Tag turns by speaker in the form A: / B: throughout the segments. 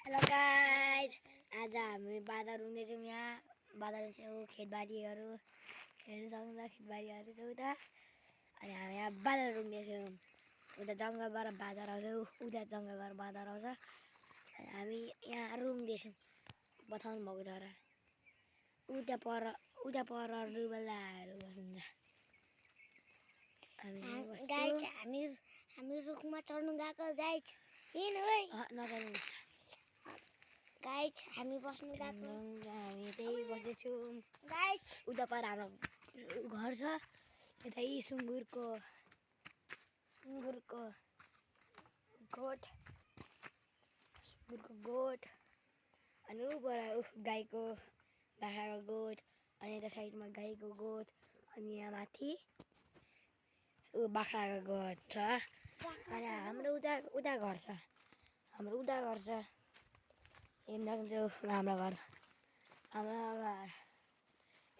A: Hello guys, आज हामी बाँदर रुँदैछौँ। यहाँ बाँदर छेउ खेतबारीहरू हेर्नु सक्नुहुन्छ। खेतबारीहरू छ उता, अनि हामी यहाँ बाँदर रुँदैछौँ। उता जङ्गलबाट बाँदर आउँछ, उता जङ्गलबाट बाँदर आउँछ। हामी यहाँ रुँदैछौँ। बताउनु भएको छ र उता पर रुबल्लाहरू बस्नुहुन्छ।
B: हामी रुखमा चढ्नु गएको गाइज।
A: नगर्नु
B: गाइज, हामी बस्नु गएको।
A: हामी त्यही बस्दैछौँ
B: गाइज,
A: उता पर हाम्रो घर छ। यता यी सुँगुरको गोठ, अनि उपर गाईको बाख्राको गोठ, अनि यता साइडमा गाईको गोठ, अनि यहाँ माथि बाख्राको गोठ छ। अनि हाम्रो उता घर छ। हेर्नु हाम्रो घर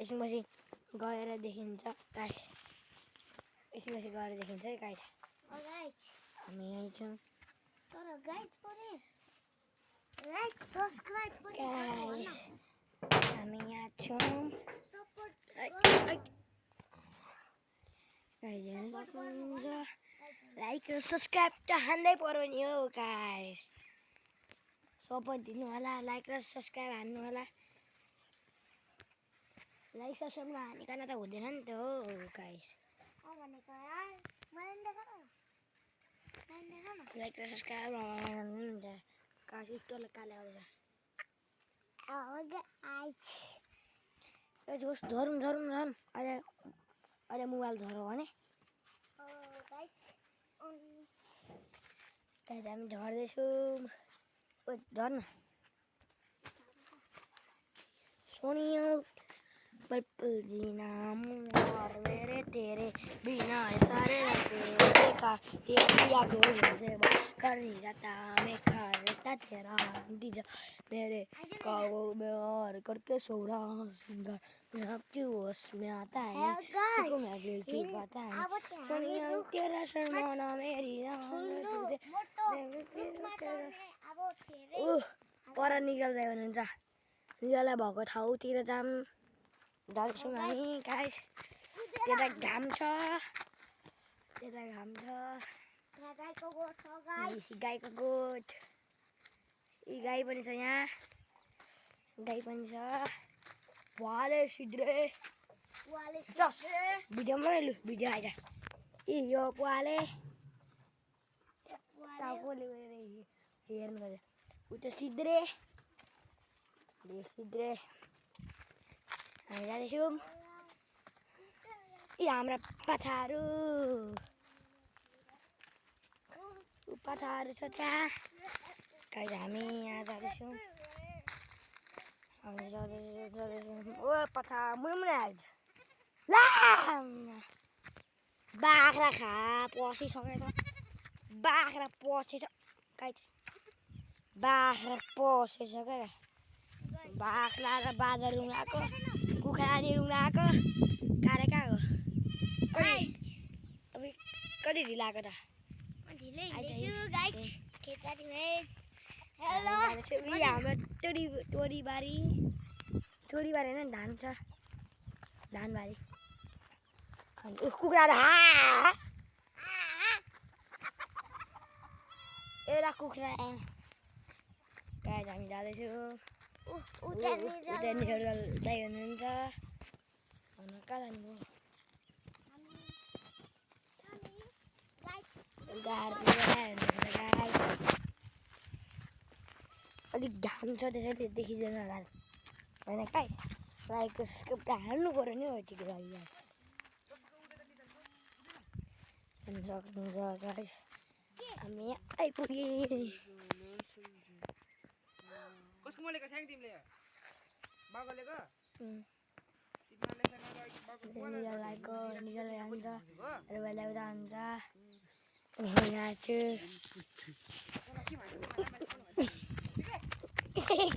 A: एकछिनपछि गएर देखिन्छ गाइस। एकछिनपछि गएर देखिन्छ है गाइस। हामी यहीँ छौँ। हामी यहाँ छौँ। हेर्नु सक्नुहुन्छ। लाइक र सब्सक्राइब त हान्दै पर्यो नि हो गाइस। सपोर्ट दिनु होला, लाइक र सब्सक्राइब हान्नु होला। लाइक सब्सक्राइब नहानिकन त हुँदैन नि त हो गाइस। लाइक र सब्सक्राइब हान्नु नि त। कासी टोल काले आउँछ। झरौँ अहिले मोबाइल झरौँ भने हामी झर्दैछौँ। झर्न सोनिया पर्पल जीना और मेरे तेरे बिना सारे कर नहीं जाता मैं खा लेता तेरा दीजा मेरे काबू में और करके सोरा सिंगर मैं आपकी होश में आता है सिको मैं दिल की बात है सोनिया तेरा शर्माना मेरी पर निकाल्दै हुनुहुन्छ। निकाल्दा भएको ठाउँतिर जान्छौँ हामी गाइस। त्यता घाम छ। गाईको गोठ, यी गाई पनि छ यहाँ। गाई पनि छ। भुवाले सिद्रे भिडियोमा लु भिडियो आइज। यो पुवाले टाउकोले गएर हेर्नु पर्यो। उता सिद्रे हामी जाँदैछौँ। यी हाम्रा पाथाहरू छ त्यहाँ। गाइस हामी यहाँ जाँदैछौँ। ओ पथा मुमुना आइज ला बाख्रा पसिसकेछ। बाख्रा पसेछ गाइस। बाख्रा पसेछ क्या। बाख्रा र बाँदर रुँगाएको, कुखुरा नि रुँगाएको। काले कहाँ हो? तपाईँ कति ढिलो आएको त? हाम्रो तोरीबारी होइन धान छ। धानबारी कुखुराहरू एउटा कुखुरा गाइस हामी जाँदैछौँ। उतानिर दाइ हुनुहुन्छ। कहाँ जानुभयो? अलिक घाम छ त्यसैले देखिँदैन होला होइन गाइस। लाइक सब्सक्राइब त हाल्नु पऱ्यो नि हो यतिको लागि हेर्नु सक्नुहुन्छ गाइस। हामी यहाँ आइपुग्यौँ। निकाल्दै जान्छ ल्याउँदा हुन्छ। यहाँ छु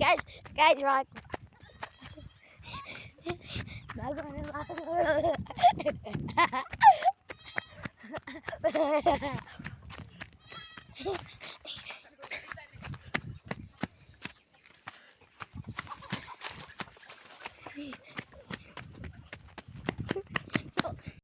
A: गाइस